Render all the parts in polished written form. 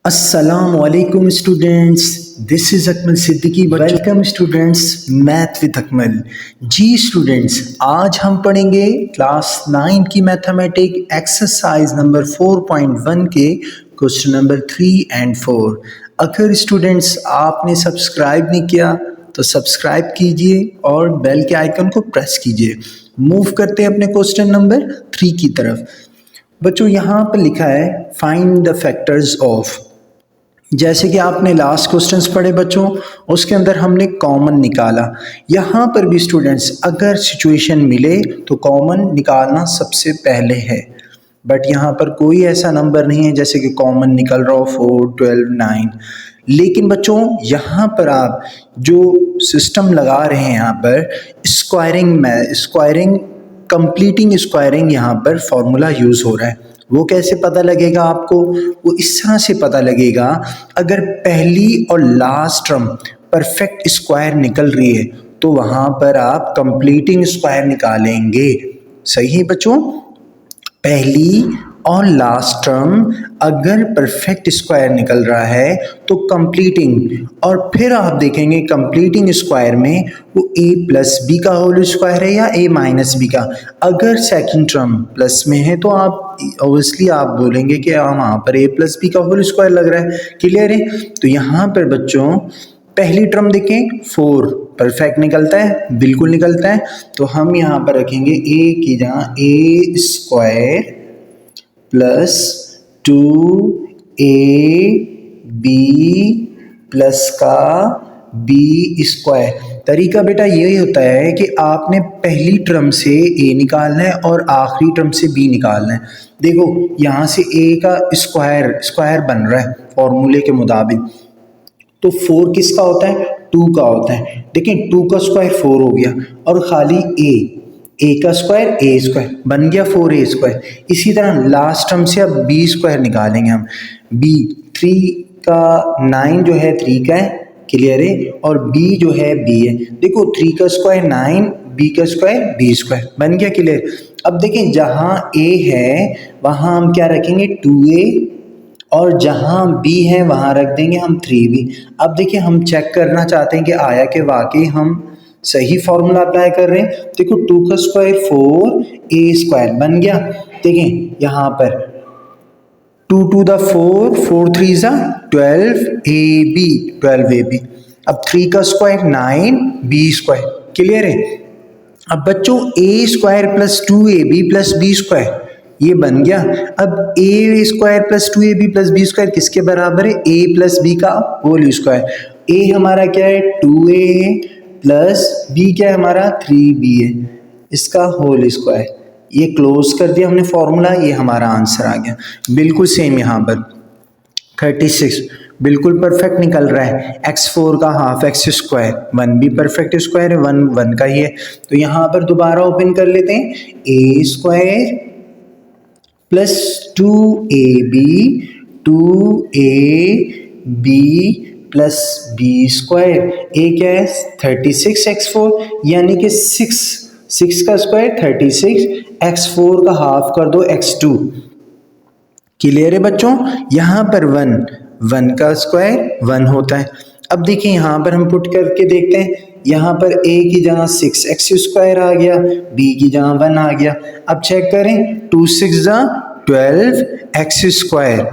Assalamualaikum students, this is Akmal Siddiqui. Welcome students, math with Akmal. जी students, आज हम पढ़ेंगे क्लास 9 की मैथमेटिक एक्सरसाइज नंबर 4.1 के क्वेश्चन नंबर 3 एंड 4। अगर स्टूडेंट्स आपने सब्सक्राइब नहीं किया तो सब्सक्राइब कीजिए और बेल के आइकन को प्रेस कीजिए। मूव करते हैं अपने क्वेश्चन नंबर 3 की तरफ। बच्चों यहाँ पर लिखा है फाइंड द फैक्टर्स ऑफ। जैसे कि आपने लास्ट क्वेश्चंस पढ़े बच्चों, उसके अंदर हमने कॉमन निकाला। यहाँ पर भी स्टूडेंट्स अगर सिचुएशन मिले तो कॉमन निकालना सबसे पहले है, बट यहाँ पर कोई ऐसा नंबर नहीं है जैसे कि कॉमन निकल रहा हो 4, 12, 9। लेकिन बच्चों यहाँ पर आप जो सिस्टम लगा रहे हैं यहाँ पर स्क्वायरिंग कंप्लीटिंग स्क्वायरिंग यहाँ पर फॉर्मूला यूज़ हो रहा है। वो कैसे पता लगेगा आपको? वो इस तरह से पता लगेगा, अगर पहली और लास्ट टर्म परफेक्ट स्क्वायर निकल रही है तो वहाँ पर आप कंप्लीटिंग स्क्वायर निकालेंगे। सही है बच्चों? पहली और लास्ट टर्म अगर परफेक्ट स्क्वायर निकल रहा है तो कंप्लीटिंग, और फिर आप देखेंगे कंप्लीटिंग स्क्वायर में वो a प्लस बी का होल स्क्वायर है या a माइनस बी का। अगर सेकंड टर्म प्लस में है तो आप ऑब्वियसली आप बोलेंगे कि वहाँ पर a प्लस बी का होल स्क्वायर लग रहा है। क्लियर है? तो यहाँ पर बच्चों पहली टर्म देखें 4 परफेक्ट निकलता है, बिल्कुल निकलता है। तो हम यहाँ पर रखेंगे a की जगह a square plus 2ab plus का b स्क्वायर। तरीका बेटा यही होता है कि आपने पहली टर्म से a निकालना है और आखिरी टर्म से b निकालना है। देखो यहाँ से a का स्क्वायर बन रहा है फॉर्मूले के मुताबिक, तो 4 किसका होता है? 2 का होता है। देखें 2 का स्क्वायर 4 हो गया और खाली a का स्क्वायर a स्क्वायर बन गया 4a स्क्वायर। इसी तरह लास्ट टर्म से अब b स्क्वायर निकालेंगे हम। b 3 का 9 जो है 3 का है, क्लियर है, और b जो है b है। देखो 3 का स्क्वायर 9, b का स्क्वायर b स्क्वायर बन गया। क्लियर? अब देखें जहाँ a है वहाँ हम क्या रखेंगे? 2a, और जहाँ b है वहाँ रख देंगे हम 3b। अब देखिए हम चेक करना चाहते हैं कि आया कि वाकई हम सही फॉर्मूला अप्लाई कर रहे हैं। देखो 2 का स्क्वायर 4a स्क्वायर बन गया। देखें यहाँ पर 2 to the 4, 4 3 जा 12ab। अब 3 का स्क्वायर 9b स्क्वायर। क्लियर है? अब बच्चों a square plus 2ab plus b square ये बन गया। अब a square plus 2ab plus b square किसके बराबर है? a प्लस b का होल स्क्वायर। a हमारा क्या है? 2a है, प्लस b क्या है हमारा? 3b है, इसका होल स्क्वायर। ये क्लोज कर दिया हमने फॉर्मूला, ये हमारा आंसर आ गया। बिल्कुल सेम यहाँ पर 36 बिल्कुल परफेक्ट निकल रहा है। x4 का हाफ x स्क्वायर, 1 भी परफेक्ट स्क्वायर है, 1 का ही है। तो यहाँ पर दोबारा ओपन कर लेते हैं, a square plus 2ab 2ab plus b square. a क्या है? 36x4, यानी कि 6 का स्क्वायर 36, x4 का हाफ कर दो x2। क्लियर है बच्चों? यहाँ पर 1 का स्क्वायर 1 होता है। अब देखिए यहाँ पर हम पुट करके देखते हैं, यहाँ पर a की जगह 6x स्क्वायर आ गया, b की जगह 1 आ गया। अब चेक करें, 2 6 जा 12x स्क्वायर,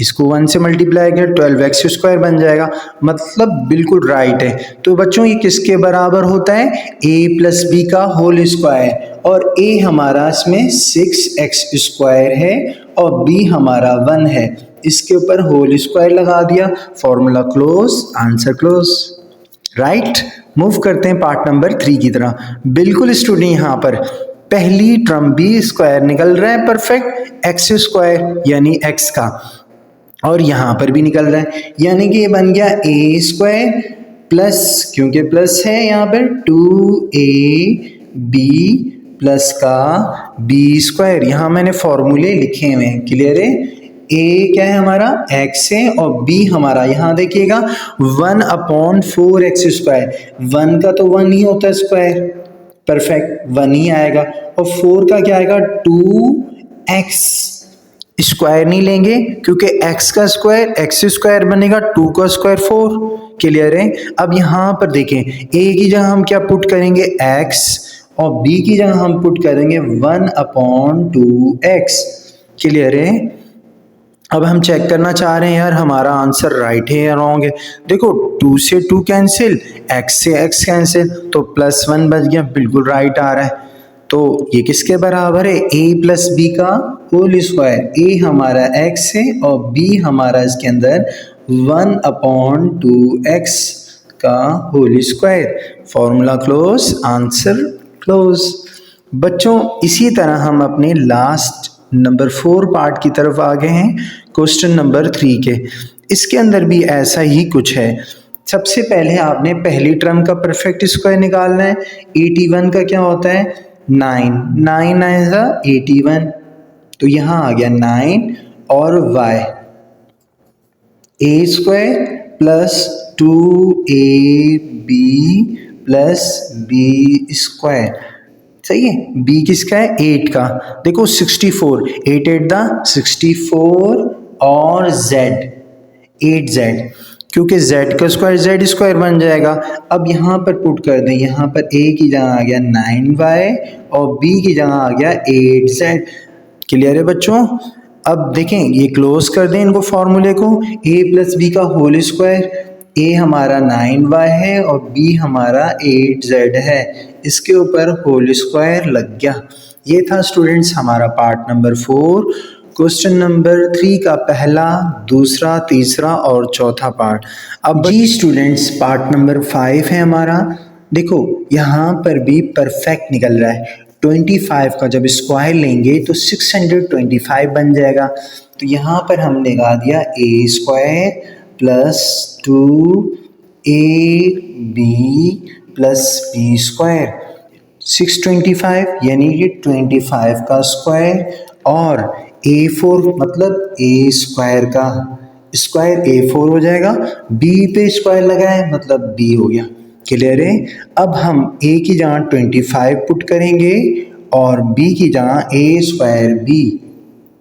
इसको 1 से मल्टीप्लाई कर 12x स्क्वायर बन जाएगा, मतलब बिल्कुल राइट है। तो बच्चों ये किसके बराबर होता है? a प्लस बी का होल स्क्वायर, और a हमारा इसमें 6x स्क्वायर है और b हमारा 1 है। इसके ऊपर होल स्क्वायर लगा दिया, formula close, answer close. Right? Move करते हैं पार्ट नंबर 3 की तरह। बिल्कुल स्टूडेंट यहाँ पर पहली टर्म b स्क्वायर निकल रहा है परफेक्ट x स्क्वायर यानी x का, और यहाँ पर भी निकल रहा है, यानी कि ये बन गया a स्क्वायर प्लस, क्योंकि प्लस है यहाँ पर 2ab प्लस का b स्क्वायर। यहाँ मैंने फॉर्मूले लिखे हुए हैं। क्लियर है? a क्या है हमारा? x है, और b हमारा यहाँ देखिएगा 1/4x स्क्वायर। 1 का तो 1 ही होता है स्क्वायर, परफेक्ट 1 ही आएगा, और 4 का क्या आएगा? 2x स्क्वायर नहीं लेंगे क्योंकि x का स्क्वायर x स्क्वायर बनेगा, 2 का स्क्वायर 4। क्लियर है। अब यहाँ पर देखें, a की जगह हम क्या पुट करेंगे x, और b की जगह हम पुट करेंगे 1/2x। क्लियर है। अब हम चेक करना चाह रहे हैं यार हमारा आंसर राइट है या रॉन्ग है। देखो 2 से 2 कैंसिल, x से x कैंसिल, तो +1 बच गया, बिल्कुल राइट आ रहा है। तो ये किसके बराबर है, a प्लस बी का होल स्क्वायर। a हमारा x है और b हमारा इसके अंदर 1/2x का whole square. Formula close, answer close. बच्चों इसी तरह हम अपने लास्ट नंबर 4 पार्ट की तरफ आ गए हैं, क्वेश्चन नंबर 3 के। इसके अंदर भी ऐसा ही कुछ है। सबसे पहले आपने पहली टर्म का परफेक्ट स्क्वायर निकालना है। 81 का क्या होता है, 9 9 9 81, तो यहाँ आ गया 9 और y a square plus 2ab plus b square. सही है। b किसका है, 8 का। देखो 64, 8 8 दा 64 और z 8z, क्योंकि z का स्क्वायर z स्क्वायर बन जाएगा। अब यहाँ पर पुट कर दें, यहाँ पर a की जगह आ गया 9y और b की जगह आ गया 8z। क्लियर है बच्चों। अब देखें ये क्लोज कर दें इनको फॉर्मूले को, a प्लस बी का होल स्क्वायर, a हमारा 9y है और b हमारा 8z है, इसके ऊपर होल स्क्वायर लग गया। ये था स्टूडेंट्स हमारा पार्ट नंबर 4, क्वेश्चन नंबर 3 का पहला, दूसरा, तीसरा और चौथा पार्ट। अब जी स्टूडेंट्स पार्ट नंबर 5 है हमारा। देखो यहाँ पर भी परफेक्ट निकल रहा है। 25 का जब स्क्वायर लेंगे तो 625 बन जाएगा। तो यहाँ पर हमने लगा दिया a square plus 2ab plus b square, 625 यानी कि 25 का स्क्वायर, और a4 मतलब a स्क्वायर का स्क्वायर a4 हो जाएगा, b पे स्क्वायर लगाए मतलब b हो गया। क्लियर है। अब हम a की जगह 25 पुट करेंगे और b की जगह a स्क्वायर b।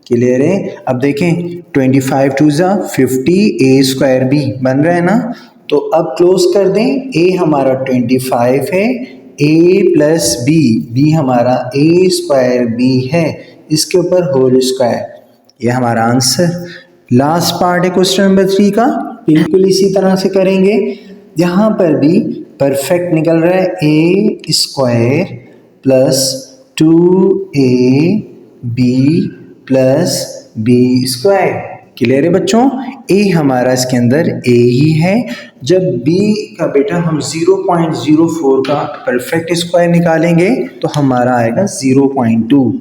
क्लियर है। अब देखें 25 2 ज़ा 50, a स्क्वायर b बन रहा है ना। तो अब क्लोज कर दें, a हमारा 25 है, a प्लस b, b हमारा a स्क्वायर b है, इसके ऊपर होल स्क्वायर। ये हमारा आंसर। लास्ट पार्ट है क्वेश्चन नंबर 3 का, बिल्कुल इसी तरह से करेंगे। यहाँ पर भी परफेक्ट निकल रहा है, a square plus 2ab plus b square. Clear है बच्चों। a हमारा इसके अंदर a ही है। जब b का बेटा हम 0.04 का परफेक्ट स्क्वायर निकालेंगे तो हमारा आएगा 0.2।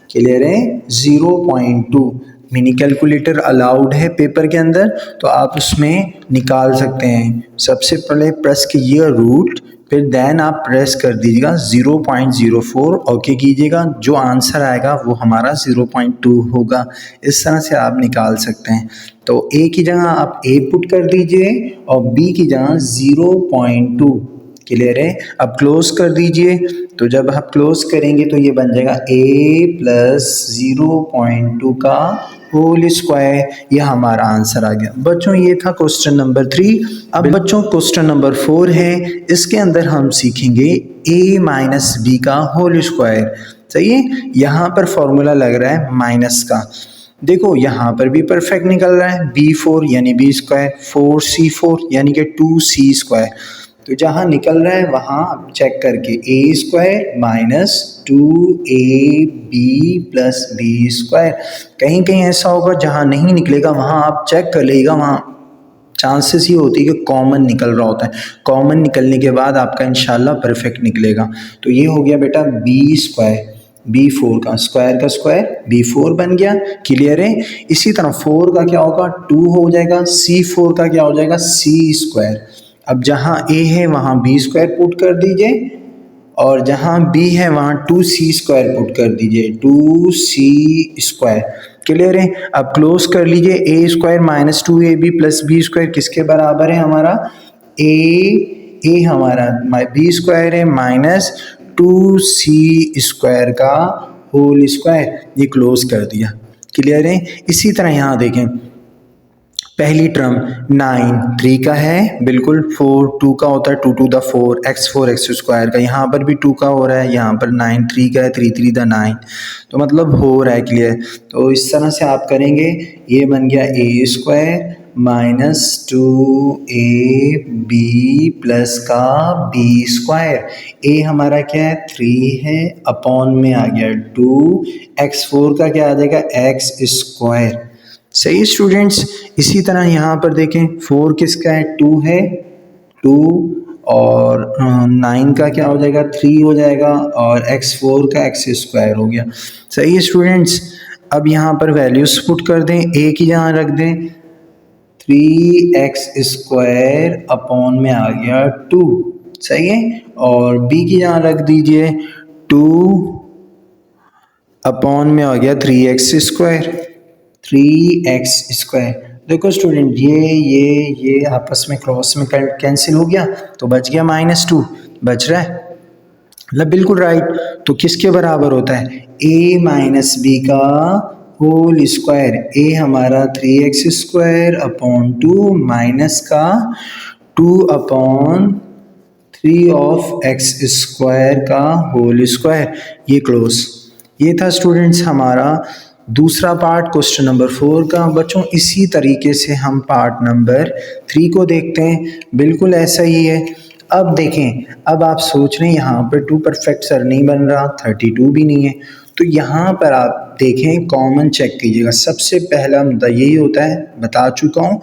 क्लियर है। 0.2 मिनी कैलकुलेटर अलाउड है पेपर के अंदर, तो आप उसमें निकाल सकते हैं। सबसे पहले प्रेस कीजिएगा रूट, फिर देन आप प्रेस कर दीजिएगा 0.04, ओके कीजिएगा, जो आंसर आएगा वो हमारा 0.2 होगा। इस तरह से आप निकाल सकते हैं। तो a की जगह आप a पुट कर दीजिए और b की जगह 0.2। क्लियर है। अब क्लोज कर दीजिए, तो जब आप क्लोज करेंगे तो ये बन जाएगा a प्लस 0.2 का होल स्क्वायर। ये हमारा आंसर आ गया। बच्चों ये था क्वेश्चन नंबर 3। अब बच्चों क्वेश्चन नंबर 4 है, इसके अंदर हम सीखेंगे a माइनस बी का होल स्क्वायर। सही है। यहाँ पर फॉर्मूला लग रहा है माइनस का। देखो यहाँ पर भी परफेक्ट निकल रहा है, b4 यानी b स्क्वायर, 4c4 यानी कि 2c स्क्वायर। तो जहाँ निकल रहा है वहाँ चेक करके a square minus 2ab plus b square. कहीं कहीं ऐसा होगा जहाँ नहीं निकलेगा, वहाँ आप चेक कर लीजिएगा, वहाँ चांसेस ये होती है कि कॉमन निकल रहा होता है। कॉमन निकलने के बाद आपका इंशाल्लाह परफेक्ट निकलेगा। तो ये हो गया बेटा b स्क्वायर, b4 का स्क्वायर b4 बन गया। क्लियर है। इसी तरह 4 का क्या होगा, 2 हो जाएगा, c4 का क्या हो जाएगा, c स्क्वायर। अब जहाँ a है वहाँ b स्क्वायर पुट कर दीजिए और जहाँ b है वहाँ 2c स्क्वायर पुट कर दीजिए, 2c स्क्वायर। क्लियर है। अब क्लोज कर लीजिए, a square minus 2ab plus b square किसके बराबर है हमारा, a हमारा b स्क्वायर है माइनस 2c स्क्वायर का होल स्क्वायर। ये क्लोज कर दिया। क्लियर है। इसी तरह यहाँ देखें, पहली टर्म 9 3 का है बिल्कुल, 4 2 का होता है, 2 2 द 4 x स्क्वायर का, यहाँ पर भी 2 का हो रहा है, यहाँ पर 9 3 का है, 3 3 द 9, तो मतलब हो रहा है। क्लियर। तो इस तरह से आप करेंगे, ये बन गया ए स्क्वायर माइनस 2ab प्लस का बी स्क्वायर। ए हमारा क्या है 3 है, अपॉन में आ गया 2, x4 का क्या आ जाएगा x स्क्वायर। सही स्टूडेंट्स। इसी तरह यहाँ पर देखें 4 किसका है 2 है, 2 और 9 का क्या हो जाएगा 3 हो जाएगा, और x4 का x स्क्वायर हो गया। सही है स्टूडेंट्स। अब यहाँ पर वैल्यूज पुट कर दें, a की यहाँ रख दें 3x स्क्वायर अपॉन में आ गया 2, सही है, और b की यहाँ रख दीजिए 2 अपॉन में आ गया 3x स्क्वायर, 3x स्क्वायर। देखो स्टूडेंट, ये आपस में क्रॉस में कैंसिल हो गया, तो बच गया -2 बच रहा है, मतलब बिल्कुल राइट। तो किसके बराबर होता है, a माइनस बी का होल स्क्वायर। a हमारा 3x स्क्वायर अपॉन 2 माइनस का 2 अपॉन 3 ऑफ x स्क्वायर का होल स्क्वायर, ये क्लोज। ये था स्टूडेंट्स हमारा दूसरा पार्ट क्वेश्चन नंबर 4 का। बच्चों इसी तरीके से हम पार्ट नंबर 3 को देखते हैं, बिल्कुल ऐसा ही है। अब देखें, अब आप सोच रहे हैं यहाँ पर 2 परफेक्ट सर नहीं बन रहा, 32 भी नहीं है, तो यहाँ पर आप देखें कॉमन चेक कीजिएगा। सबसे पहला मुद्दा यही होता है, बता चुका हूँ,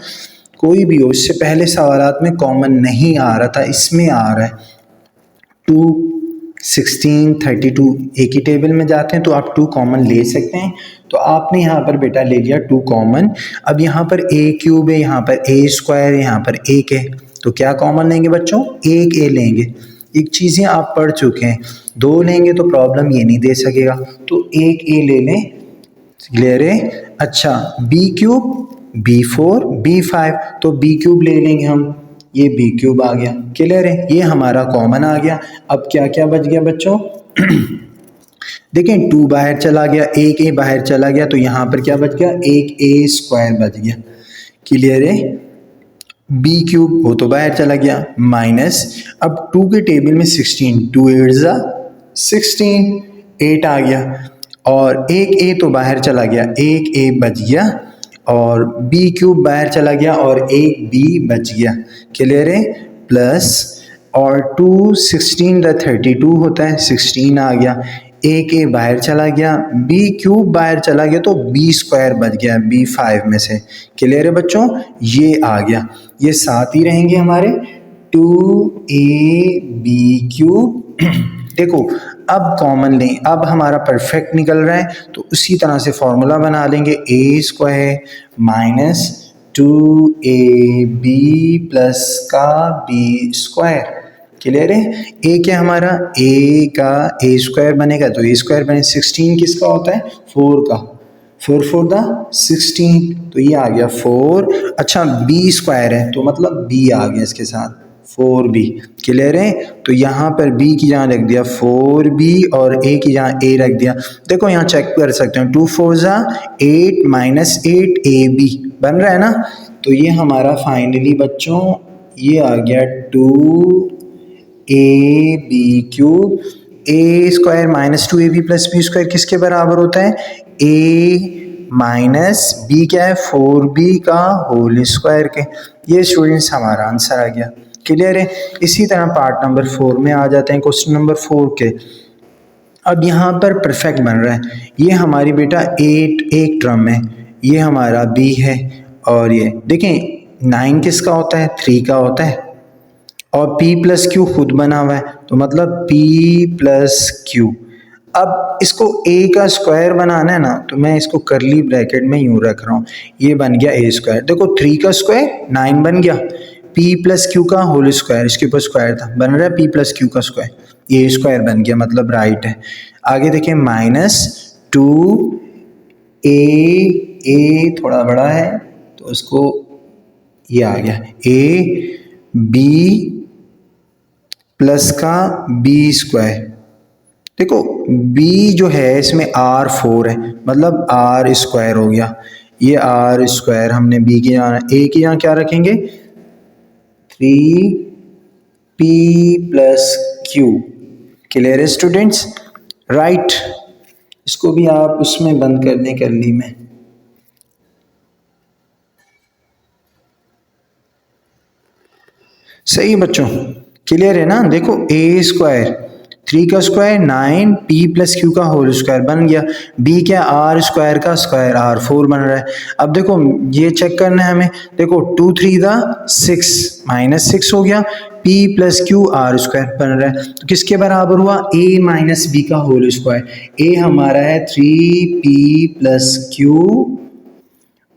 कोई भी हो, इससे पहले सवालात में कॉमन नहीं आ रहा था, इसमें आ रहा है। 2 16 32 एक ही टेबल में जाते हैं तो आप 2 कॉमन ले सकते हैं, तो आपने यहाँ पर बेटा ले लिया 2 कॉमन। अब यहाँ पर a क्यूब है, यहाँ पर a स्क्वायर है, यहाँ पर 1 है, तो क्या कॉमन लेंगे बच्चों, 1a लेंगे। एक चीज़ें आप पढ़ चुके हैं, 2 लेंगे तो प्रॉब्लम ये नहीं दे सकेगा, तो 1a ले लें। क्लियर है। अच्छा b क्यूब b4 b5, तो b क्यूब ले लेंगे हम, ये b क्यूब आ गया। क्लियर है, ये हमारा कॉमन आ गया। अब क्या क्या बच गया बच्चों देखें 2 बाहर चला गया, 1a बाहर चला गया, तो यहाँ पर क्या बच गया, 1a स्क्वायर बच गया। क्लियर है। b क्यूब वो तो बाहर चला गया, माइनस, अब 2 के टेबल में 16, 2 8 जा 16, 8 आ गया, और 1a तो बाहर चला गया, 1a बच गया, और b क्यूब बाहर चला गया और 1b बच गया। क्लियर है। प्लस, और 2 16 का 32 होता है, 16 आ गया, 1a बाहर चला गया, b क्यूब बाहर चला गया, तो b स्क्वायर बच गया b5 में से। क्लियर है बच्चों, ये आ गया, ये साथ ही रहेंगे हमारे 2ab क्यूब। देखो अब कॉमन लें, अब हमारा परफेक्ट निकल रहा है, तो उसी तरह से फॉर्मूला बना लेंगे, a square minus 2ab plus का b स्क्वायर। क्लियर है। a क्या हमारा, a का a स्क्वायर बनेगा, तो a स्क्वायर बने, 16 किसका होता है, 4 का, 4 4 द 16, तो ये आ गया 4। अच्छा b स्क्वायर है, तो मतलब b आ गया इसके साथ, 4b। क्लियर है। तो यहाँ पर b की जहाँ रख दिया 4b, और a की जहाँ a रख दिया। देखो यहाँ चेक कर सकते हैं, 2 4 जा 8 माइनस 8 ab बन रहा है ना, तो ये हमारा फाइनली बच्चों ये आ गया 2ab cube. a square minus 2ab plus b square किसके बराबर होता है, a माइनस b क्या है, 4b का होल स्क्वायर के। ये स्टूडेंट्स हमारा आंसर आ गया। क्लियर है। इसी तरह पार्ट नंबर 4 में आ जाते हैं, क्वेश्चन नंबर 4 के। अब यहाँ पर परफेक्ट बन रहा है, ये हमारी बेटा 8 एक टर्म है, ये हमारा b है, और ये देखें 9 किसका होता है, 3 का होता है, और p प्लस क्यू खुद बना हुआ है, तो मतलब p प्लस क्यू। अब इसको a का स्क्वायर बनाना है ना, तो मैं इसको करली ब्रैकेट में यूं रख रहा हूँ, ये बन गया a स्क्वायर। देखो 3 का स्क्वायर 9 बन गया, p प्लस क्यू का होल स्क्वायर, इसके ऊपर स्क्वायर था, बन रहा है p प्लस क्यू का स्क्वायर, ये स्क्वायर बन गया, मतलब राइट है। आगे देखें माइनस 2a थोड़ा बड़ा है तो उसको ये आ गया, a b प्लस का b स्क्वायर, देखो b जो है इसमें r4 है, मतलब r स्क्वायर हो गया, ये r स्क्वायर हमने b की यहाँ a की यहाँ क्या रखेंगे 3p प्लस q। क्लियर है स्टूडेंट्स? राइट, इसको भी आप उसमें बंद कर दें, कर ली मैं। सही बच्चों, क्लियर है ना? देखो a स्क्वायर 3 का स्क्वायर 9 p प्लस क्यू का होल स्क्वायर बन गया, b क्या r स्क्वायर का स्क्वायर r4 बन रहा है। अब देखो ये चेक करना है हमें, देखो 2 3 दा 6 माइनस 6 हो गया, p plus Q r square बन रहा है, तो किसके बराबर हुआ a माइनस b का होल स्क्वायर। a हमारा है 3p plus Q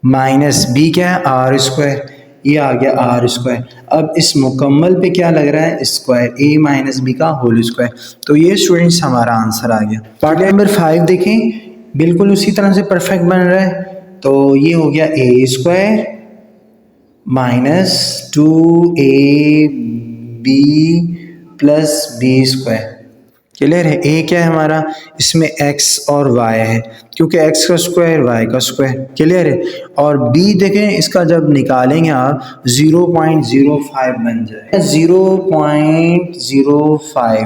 minus b क्या है r स्क्वायर, ये आ गया आर स्क्वायर। अब इस मुकम्मल पे क्या लग रहा है स्क्वायर, a माइनस बी का होल स्क्वायर। तो ये स्टूडेंट्स हमारा आंसर आ गया। पार्ट नंबर 5 देखें, बिल्कुल उसी तरह से परफेक्ट बन रहा है। तो ये हो गया a square minus 2ab plus b square. Clear है? a क्या है हमारा, इसमें x और y है, क्योंकि x का स्क्वायर y का स्क्वायर। क्लियर है? और b देखें, इसका जब निकालेंगे आप 0.05 बन जाए, 0.05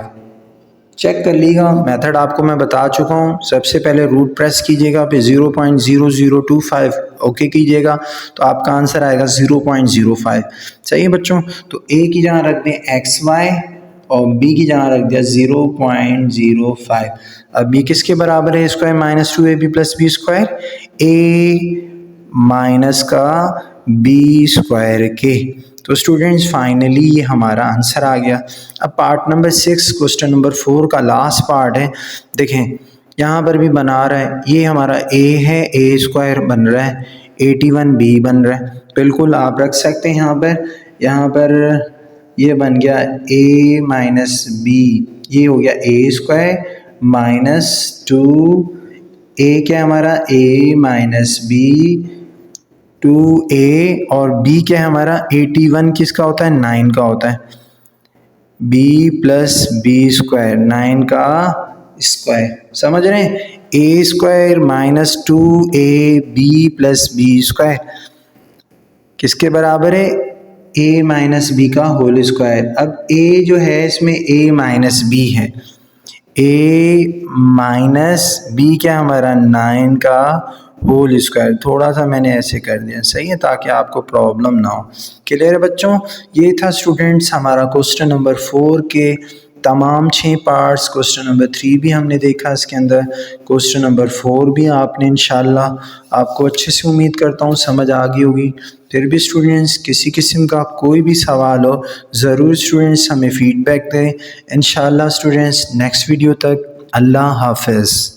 चेक कर लीजिएगा। मेथड आपको मैं बता चुका हूँ, सबसे पहले रूट प्रेस कीजिएगा, फिर 0.0025 ओके कीजिएगा, तो आपका आंसर आएगा 0.05। सही है बच्चों? तो a की जगह रख दें xy और b की जगह रख दिया 0.05। अब ये किसके बराबर है square, minus 2ab plus B square, a minus का b स्क्वायर के। तो स्टूडेंट्स फाइनली ये हमारा आंसर आ गया। अब पार्ट नंबर 6 क्वेश्चन नंबर 4 का लास्ट पार्ट है। देखें यहाँ पर भी बना रहा है, ये हमारा a है, a स्क्वायर बन रहा है, 81b बन रहा है। बिल्कुल आप रख सकते हैं यहाँ पर ये बन गया a माइनस बी, ये हो गया a स्क्वायर माइनस 2a क्या हमारा a माइनस बी 2a, और b क्या है हमारा 81 किसका होता है 9 का होता है, b प्लस बी स्क्वायर 9 का स्क्वायर। समझ रहे हैं? a square minus 2ab plus B square किसके बराबर है, a माइनस बी का होल स्क्वायर। अब a जो है इसमें a माइनस बी है, a माइनस बी क्या हमारा 9 का होल स्क्वायर। थोड़ा सा मैंने ऐसे कर दिया, सही है, ताकि आपको प्रॉब्लम ना हो। क्लियर है बच्चों? ये था स्टूडेंट्स हमारा क्वेश्चन नंबर 4 के तमाम 6 पार्ट्स। क्वेश्चन नंबर 3 भी हमने देखा इसके अंदर, क्वेश्चन नंबर 4 भी आपने इंशाल्लाह आपको अच्छे से उम्मीद करता हूँ समझ आ गई होगी। फिर भी स्टूडेंट्स किसी किस्म का कोई भी सवाल हो ज़रूर स्टूडेंट्स हमें फ़ीडबैक दें। इंशाल्लाह स्टूडेंट्स नेक्स्ट वीडियो तक अल्लाह हाफ़िज़।